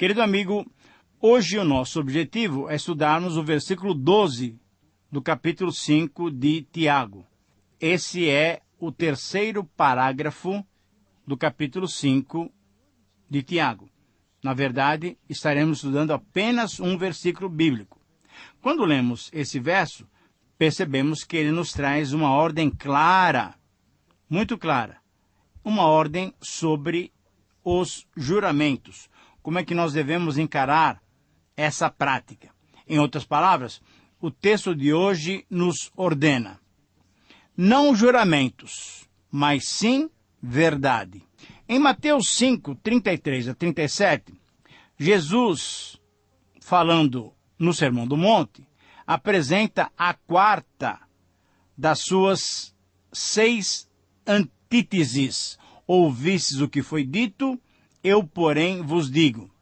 Querido amigo, hoje o nosso objetivo é estudarmos o versículo 12 do capítulo 5 de Tiago. Esse é o terceiro parágrafo do capítulo 5 de Tiago. Na verdade, estaremos estudando apenas um versículo bíblico. Quando lemos esse verso, percebemos que ele nos traz uma ordem clara, muito clara, uma ordem sobre os juramentos. Como é que nós devemos encarar essa prática? Em outras palavras, o texto de hoje nos ordena: não juramentos, mas sim verdade. Em Mateus 5, 33 a 37, Jesus, falando no Sermão do Monte, apresenta a quarta das suas 6 antíteses. Ouvistes o que foi dito, eu, porém, vos digo.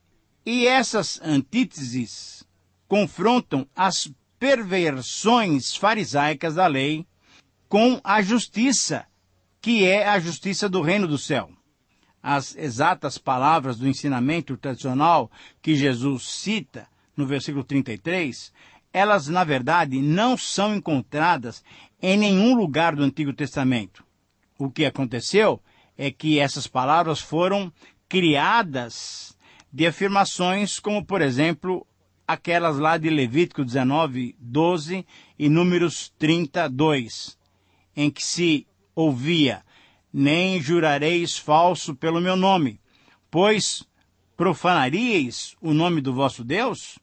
E essas antíteses confrontam as perversões farisaicas da lei com a justiça, que é a justiça do reino do céu. As exatas palavras do ensinamento tradicional que Jesus cita no versículo 33, elas, na verdade, não são encontradas em nenhum lugar do Antigo Testamento. O que aconteceu é que essas palavras foram criadas de afirmações como, por exemplo, aquelas lá de Levítico 19, 12 e Números 32, em que se ouvia: nem jurareis falso pelo meu nome, pois profanaríeis o nome do vosso Deus?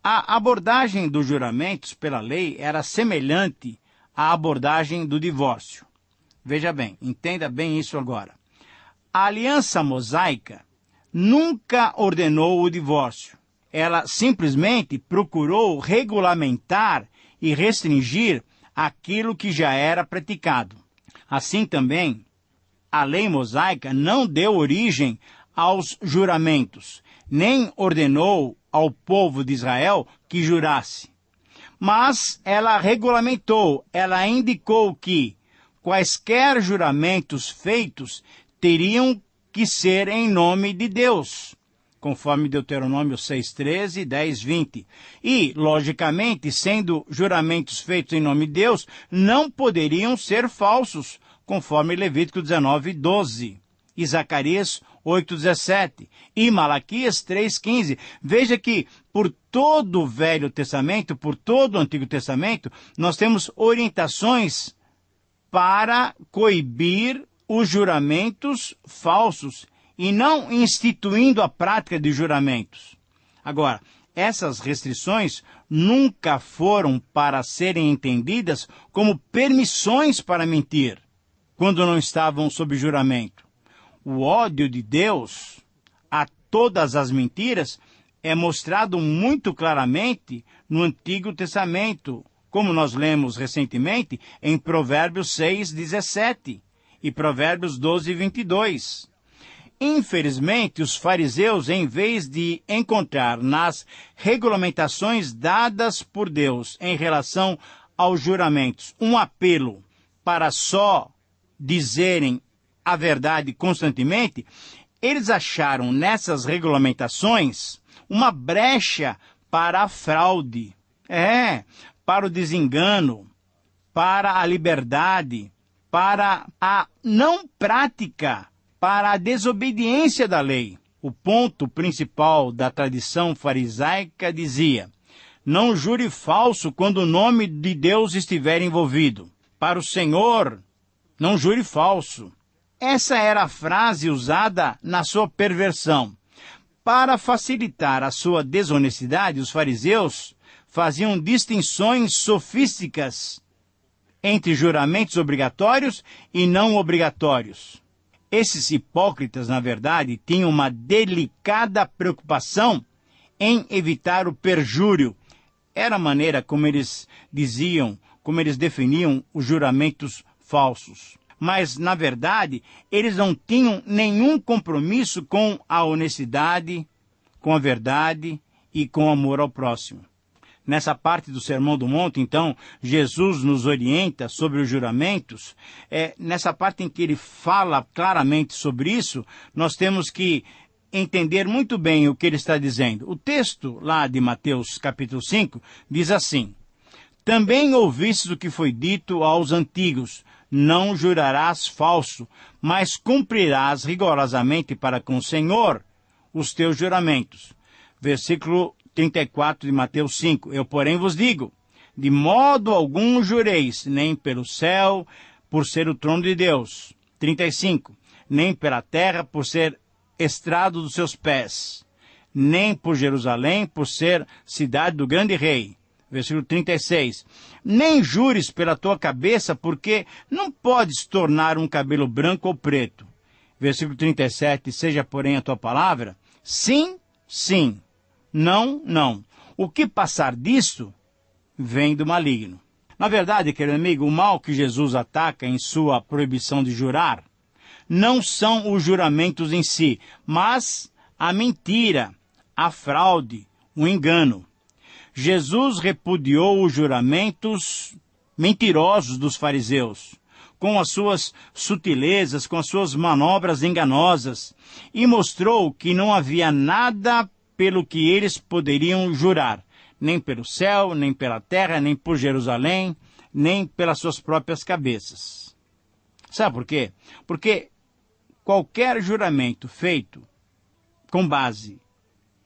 A abordagem dos juramentos pela lei era semelhante à abordagem do divórcio. Veja bem, entenda bem isso agora. A aliança mosaica nunca ordenou o divórcio. Ela simplesmente procurou regulamentar e restringir aquilo que já era praticado. Assim também, a lei mosaica não deu origem aos juramentos, nem ordenou ao povo de Israel que jurasse. Mas ela regulamentou, ela indicou que quaisquer juramentos feitos teriam que ser em nome de Deus, conforme Deuteronômio 6:13 e 10:20. E, logicamente, sendo juramentos feitos em nome de Deus, não poderiam ser falsos, conforme Levítico 19:12, e Zacarias 8:17 e Malaquias 3:15. Veja que por todo o Velho Testamento, por todo o Antigo Testamento, nós temos orientações para coibir os juramentos falsos e não instituindo a prática de juramentos. Agora, essas restrições nunca foram para serem entendidas como permissões para mentir, quando não estavam sob juramento. O ódio de Deus a todas as mentiras é mostrado muito claramente no Antigo Testamento, como nós lemos recentemente em Provérbios 6:17 e Provérbios 12:22. Infelizmente, os fariseus, em vez de encontrar nas regulamentações dadas por Deus em relação aos juramentos um apelo para só dizerem a verdade constantemente, eles acharam nessas regulamentações uma brecha para a fraude, para o desengano, para a liberdade, para a não prática, para a desobediência da lei. O ponto principal da tradição farisaica dizia: não jure falso quando o nome de Deus estiver envolvido. Para o Senhor, não jure falso. Essa era a frase usada na sua perversão. Para facilitar a sua desonestidade, os fariseus faziam distinções sofísticas entre juramentos obrigatórios e não obrigatórios. Esses hipócritas, na verdade, tinham uma delicada preocupação em evitar o perjúrio. Era a maneira como eles diziam, como eles definiam os juramentos falsos. Mas, na verdade, eles não tinham nenhum compromisso com a honestidade, com a verdade e com o amor ao próximo. Nessa parte do Sermão do Monte, então, Jesus nos orienta sobre os juramentos. Nessa parte em que ele fala claramente sobre isso, nós temos que entender muito bem o que ele está dizendo. O texto lá de Mateus capítulo 5 diz assim: Também ouvistes o que foi dito aos antigos, não jurarás falso, mas cumprirás rigorosamente para com o Senhor os teus juramentos. Versículo 34 de Mateus 5. Eu, porém, vos digo, de modo algum jureis, nem pelo céu, por ser o trono de Deus. 35. Nem pela terra, por ser estrado dos seus pés, nem por Jerusalém, por ser cidade do grande rei. Versículo 36. Nem jures pela tua cabeça, porque não podes tornar um cabelo branco ou preto. Versículo 37. Seja, porém, a tua palavra, sim, sim, não, não. O que passar disto vem do maligno. Na verdade, querido amigo, o mal que Jesus ataca em sua proibição de jurar não são os juramentos em si, mas a mentira, a fraude, o engano. Jesus repudiou os juramentos mentirosos dos fariseus, com as suas sutilezas, com as suas manobras enganosas, e mostrou que não havia nada pelo que eles poderiam jurar, nem pelo céu, nem pela terra, nem por Jerusalém, nem pelas suas próprias cabeças. Sabe por quê? Porque qualquer juramento feito com base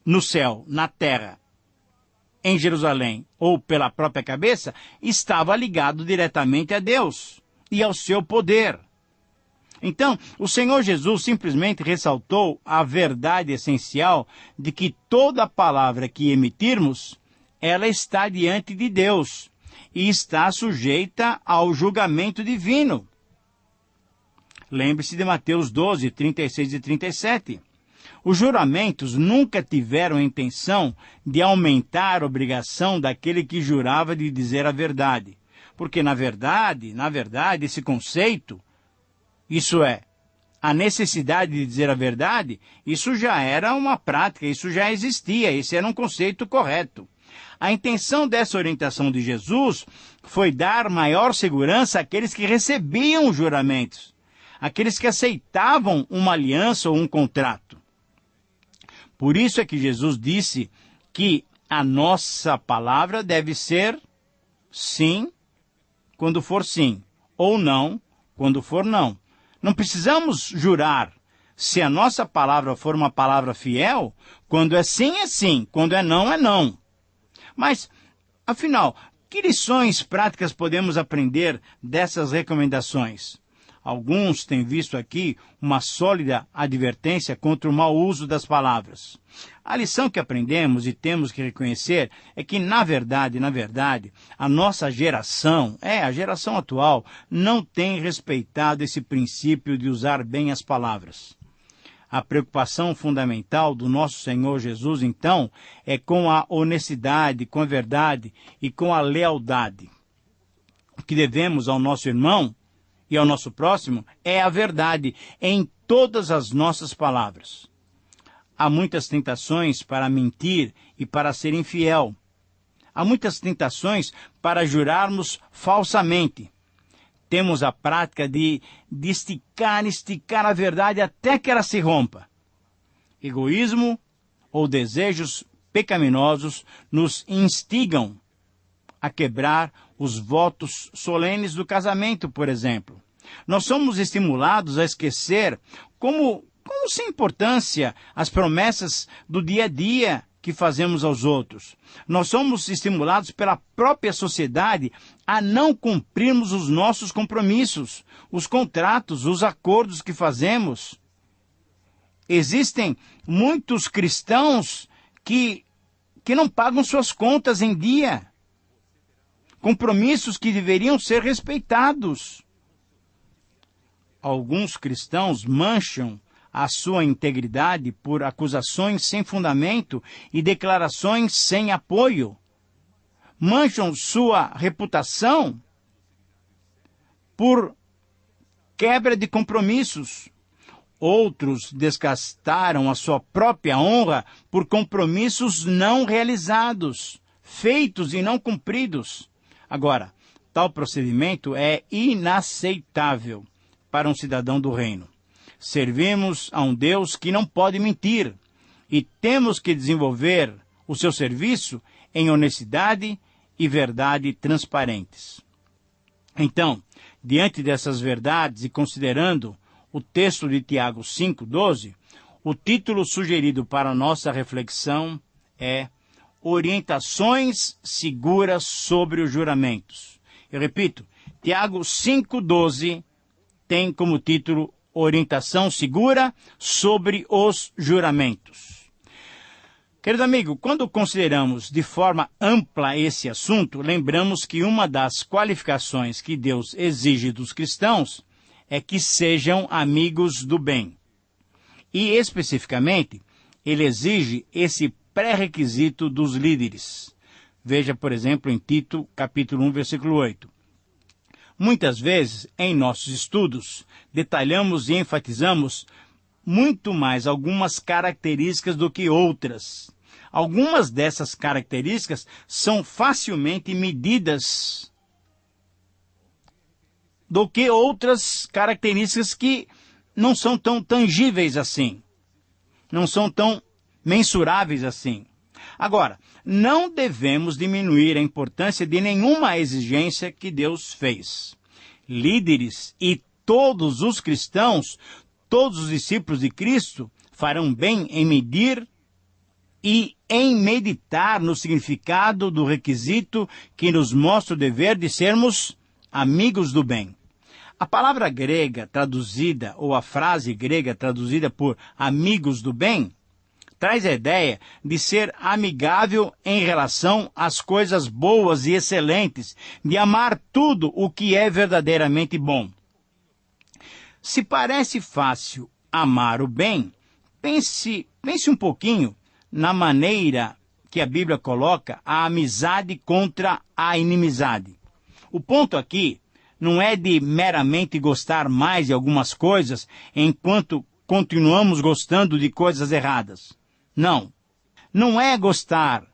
no céu, na terra, em Jerusalém ou pela própria cabeça, estava ligado diretamente a Deus e ao seu poder. Então, o Senhor Jesus simplesmente ressaltou a verdade essencial de que toda palavra que emitirmos, ela está diante de Deus e está sujeita ao julgamento divino. Lembre-se de Mateus 12, 36 e 37. Os juramentos nunca tiveram a intenção de aumentar a obrigação daquele que jurava de dizer a verdade. Porque, na verdade, esse conceito, isso é, a necessidade de dizer a verdade, isso já era uma prática, isso já existia, esse era um conceito correto. A intenção dessa orientação de Jesus foi dar maior segurança àqueles que recebiam os juramentos, aqueles que aceitavam uma aliança ou um contrato. Por isso é que Jesus disse que a nossa palavra deve ser sim, quando for sim, ou não, quando for não. Não precisamos jurar. Se a nossa palavra for uma palavra fiel, quando é sim, quando é não. Mas, afinal, que lições práticas podemos aprender dessas recomendações? Alguns têm visto aqui uma sólida advertência contra o mau uso das palavras. A lição que aprendemos e temos que reconhecer é que, na verdade, a nossa geração, a geração atual, não tem respeitado esse princípio de usar bem as palavras. A preocupação fundamental do nosso Senhor Jesus, então, é com a honestidade, com a verdade e com a lealdade. O que devemos ao nosso irmão e ao nosso próximo é a verdade em todas as nossas palavras. Há muitas tentações para mentir e para ser infiel. Há muitas tentações para jurarmos falsamente. Temos a prática de esticar a verdade até que ela se rompa. Egoísmo ou desejos pecaminosos nos instigam a quebrar os votos solenes do casamento, por exemplo. Nós somos estimulados a esquecer como sem importância as promessas do dia a dia que fazemos aos outros. Nós somos estimulados pela própria sociedade a não cumprirmos os nossos compromissos, os contratos, os acordos que fazemos. Existem muitos cristãos que não pagam suas contas em dia. Compromissos que deveriam ser respeitados. Alguns cristãos mancham a sua integridade por acusações sem fundamento e declarações sem apoio. Mancham sua reputação por quebra de compromissos. Outros desgastaram a sua própria honra por compromissos não realizados, feitos e não cumpridos. Agora, tal procedimento é inaceitável para um cidadão do reino. servimos a um Deus que não pode mentir e temos que desenvolver o seu serviço em honestidade e verdade transparentes. Então, diante dessas verdades e considerando o texto de Tiago 5,12, o título sugerido para a nossa reflexão é Orientações seguras sobre os juramentos. Eu repito, Tiago 5,12 tem como título Orientação segura sobre os juramentos. Querido amigo, quando consideramos de forma ampla esse assunto, lembramos que uma das qualificações que Deus exige dos cristãos é que sejam amigos do bem. E, especificamente, ele exige esse pré-requisito dos líderes. Veja, por exemplo, em Tito, capítulo 1, versículo 8. Muitas vezes, em nossos estudos, detalhamos e enfatizamos muito mais algumas características do que outras. Algumas dessas características são facilmente medidas do que outras características que não são tão tangíveis assim, não são tão mensuráveis assim. Agora, não devemos diminuir a importância de nenhuma exigência que Deus fez. Líderes e todos os cristãos, todos os discípulos de Cristo, farão bem em medir e em meditar no significado do requisito que nos mostra o dever de sermos amigos do bem. A palavra grega traduzida, ou a frase grega traduzida por amigos do bem, traz a ideia de ser amigável em relação às coisas boas e excelentes, de amar tudo o que é verdadeiramente bom. Se parece fácil amar o bem, pense um pouquinho na maneira que a Bíblia coloca a amizade contra a inimizade. O ponto aqui não é de meramente gostar mais de algumas coisas enquanto continuamos gostando de coisas erradas. Não. Não é gostar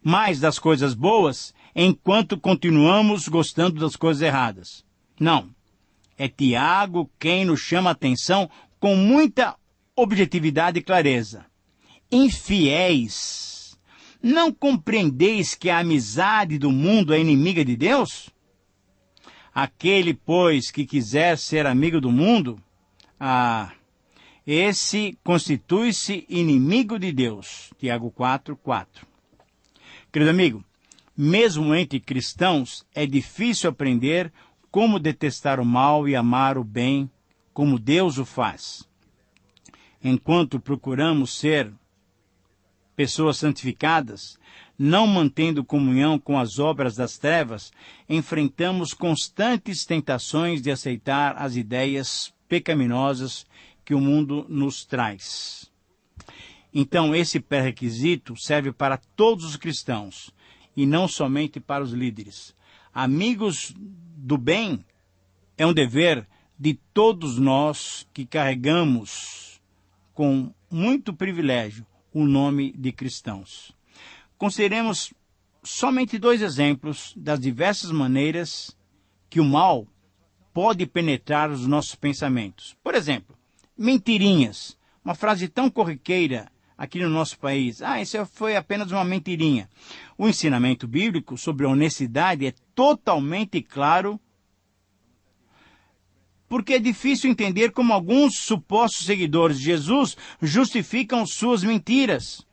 mais das coisas boas enquanto continuamos gostando das coisas erradas. Não. É Tiago quem nos chama a atenção com muita objetividade e clareza. Infiéis, não compreendeis que a amizade do mundo é inimiga de Deus? Aquele, pois, que quiser ser amigo do mundo, esse constitui-se inimigo de Deus. Tiago 4:4. Querido amigo, mesmo entre cristãos, é difícil aprender como detestar o mal e amar o bem, como Deus o faz. Enquanto procuramos ser pessoas santificadas, não mantendo comunhão com as obras das trevas, enfrentamos constantes tentações de aceitar as ideias pecaminosas que o mundo nos traz. Então, esse pré-requisito serve para todos os cristãos, e não somente para os líderes. Amigos do bem é um dever de todos nós que carregamos com muito privilégio o nome de cristãos. Consideremos somente 2 exemplos das diversas maneiras que o mal pode penetrar os nossos pensamentos. Por exemplo, mentirinhas, uma frase tão corriqueira aqui no nosso país. Isso foi apenas uma mentirinha. O ensinamento bíblico sobre a honestidade é totalmente claro, porque é difícil entender como alguns supostos seguidores de Jesus justificam suas mentiras.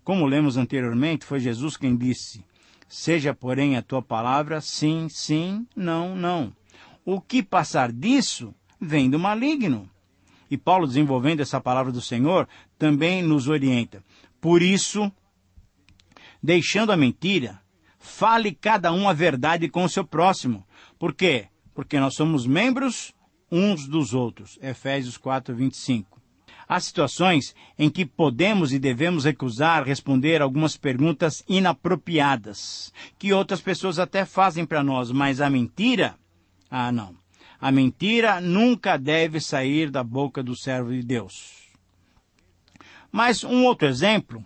Como lemos anteriormente, foi Jesus quem disse: seja, porém, a tua palavra sim, sim, não, não. O que passar disso vem do maligno. E Paulo, desenvolvendo essa palavra do Senhor, também nos orienta. Por isso, deixando a mentira, fale cada um a verdade com o seu próximo. Por quê? Porque nós somos membros uns dos outros. Efésios 4:25. Há situações em que podemos e devemos recusar responder algumas perguntas inapropriadas, que outras pessoas até fazem para nós, mas a mentira? Não. A mentira nunca deve sair da boca do servo de Deus. Mas um outro exemplo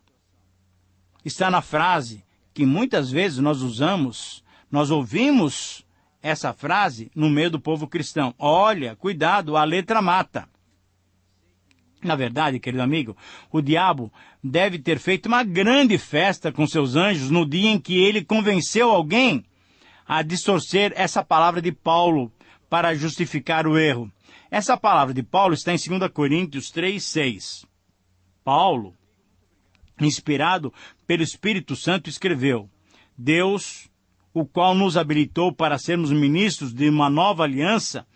está na frase que muitas vezes nós usamos, nós ouvimos essa frase no meio do povo cristão. Olha, cuidado, a letra mata. Na verdade, querido amigo, o diabo deve ter feito uma grande festa com seus anjos no dia em que ele convenceu alguém a distorcer essa palavra de Paulo para justificar o erro. Essa palavra de Paulo está em 2 Coríntios 3:6. Paulo, inspirado pelo Espírito Santo, escreveu: Deus, o qual nos habilitou para sermos ministros de uma nova aliança,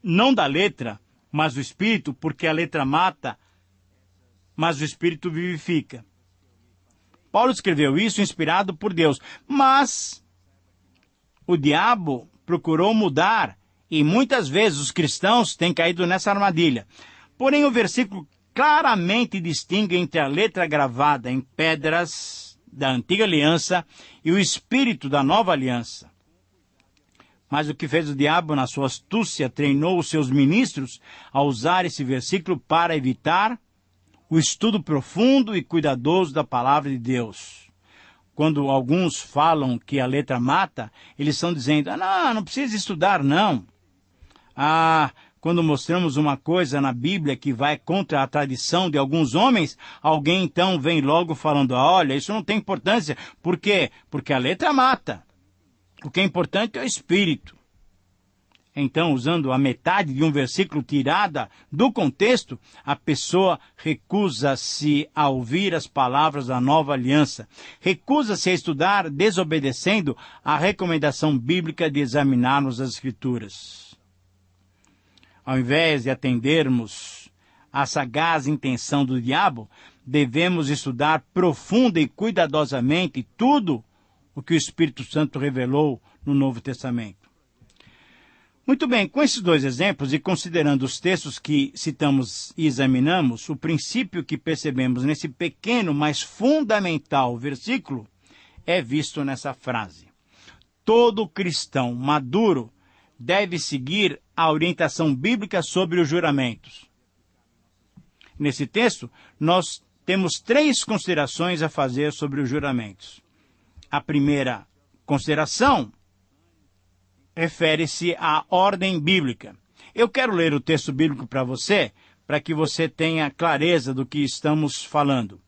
não da letra, mas do Espírito, porque a letra mata, mas o Espírito vivifica. Paulo escreveu isso inspirado por Deus, mas o diabo procurou mudar, e muitas vezes os cristãos têm caído nessa armadilha. Porém, o versículo claramente distingue entre a letra gravada em pedras da antiga aliança e o Espírito da nova aliança. Mas o que fez o diabo, na sua astúcia, treinou os seus ministros a usar esse versículo para evitar o estudo profundo e cuidadoso da palavra de Deus. Quando alguns falam que a letra mata, eles estão dizendo: não precisa estudar, não. Quando mostramos uma coisa na Bíblia que vai contra a tradição de alguns homens, alguém então vem logo falando: olha, isso não tem importância. Por quê? Porque a letra mata. O que é importante é o Espírito. Então, usando a metade de um versículo tirada do contexto, a pessoa recusa-se a ouvir as palavras da nova aliança. Recusa-se a estudar, desobedecendo a recomendação bíblica de examinarmos as Escrituras. Ao invés de atendermos à sagaz intenção do diabo, devemos estudar profunda e cuidadosamente tudo o que o Espírito Santo revelou no Novo Testamento. Muito bem, com esses dois exemplos e considerando os textos que citamos e examinamos, o princípio que percebemos nesse pequeno, mas fundamental versículo é visto nessa frase. Todo cristão maduro deve seguir a orientação bíblica sobre os juramentos. Nesse texto, nós temos 3 considerações a fazer sobre os juramentos. A primeira consideração refere-se à ordem bíblica. Eu quero ler o texto bíblico para você que você tenha clareza do que estamos falando.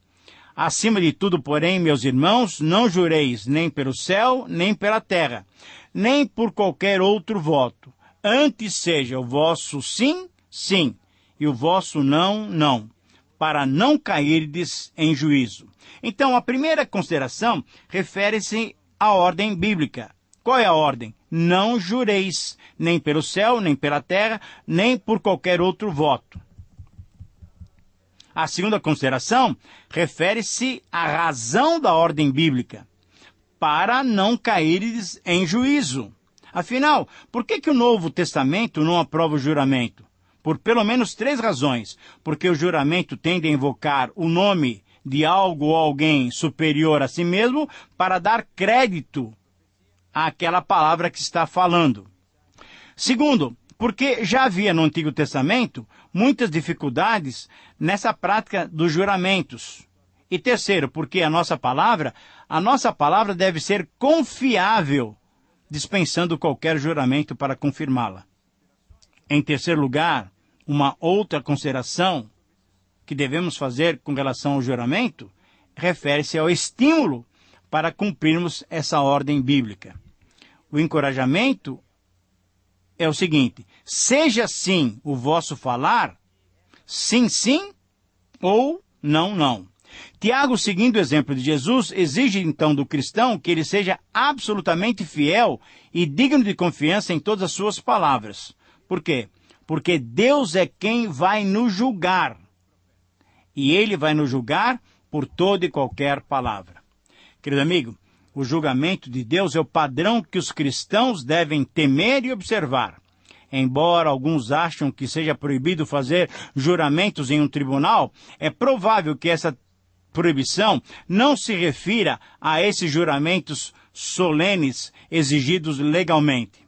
Acima de tudo, porém, meus irmãos, não jureis nem pelo céu, nem pela terra, nem por qualquer outro voto. Antes seja o vosso sim, sim, e o vosso não, não, para não cairdes em juízo. Então, a primeira consideração refere-se à ordem bíblica. Qual é a ordem? Não jureis, nem pelo céu, nem pela terra, nem por qualquer outro voto. A segunda consideração refere-se à razão da ordem bíblica, para não cairdes em juízo. Afinal, por que o Novo Testamento não aprova o juramento? Por pelo menos 3 razões. Porque o juramento tende a invocar o nome de algo ou alguém superior a si mesmo para dar crédito àquela palavra que está falando. Segundo, porque já havia no Antigo Testamento muitas dificuldades nessa prática dos juramentos. E terceiro, porque a nossa palavra deve ser confiável, dispensando qualquer juramento para confirmá-la. Em terceiro lugar, uma outra consideração que devemos fazer com relação ao juramento refere-se ao estímulo para cumprirmos essa ordem bíblica. O encorajamento é o seguinte: seja sim o vosso falar, sim, sim, ou não, não. Tiago, seguindo o exemplo de Jesus, exige então do cristão que ele seja absolutamente fiel e digno de confiança em todas as suas palavras. Por quê? Porque Deus é quem vai nos julgar. E Ele vai nos julgar por toda e qualquer palavra. Querido amigo, o julgamento de Deus é o padrão que os cristãos devem temer e observar. Embora alguns acham que seja proibido fazer juramentos em um tribunal, é provável que essa proibição não se refira a esses juramentos solenes exigidos legalmente.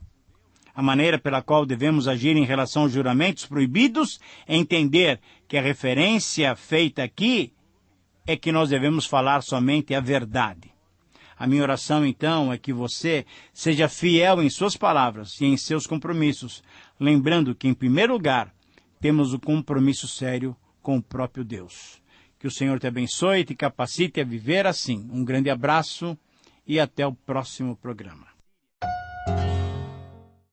A maneira pela qual devemos agir em relação aos juramentos proibidos é entender que a referência feita aqui é que nós devemos falar somente a verdade. A minha oração, então, é que você seja fiel em suas palavras e em seus compromissos, lembrando que, em primeiro lugar, temos o compromisso sério com o próprio Deus. Que o Senhor te abençoe e te capacite a viver assim. Um grande abraço e até o próximo programa.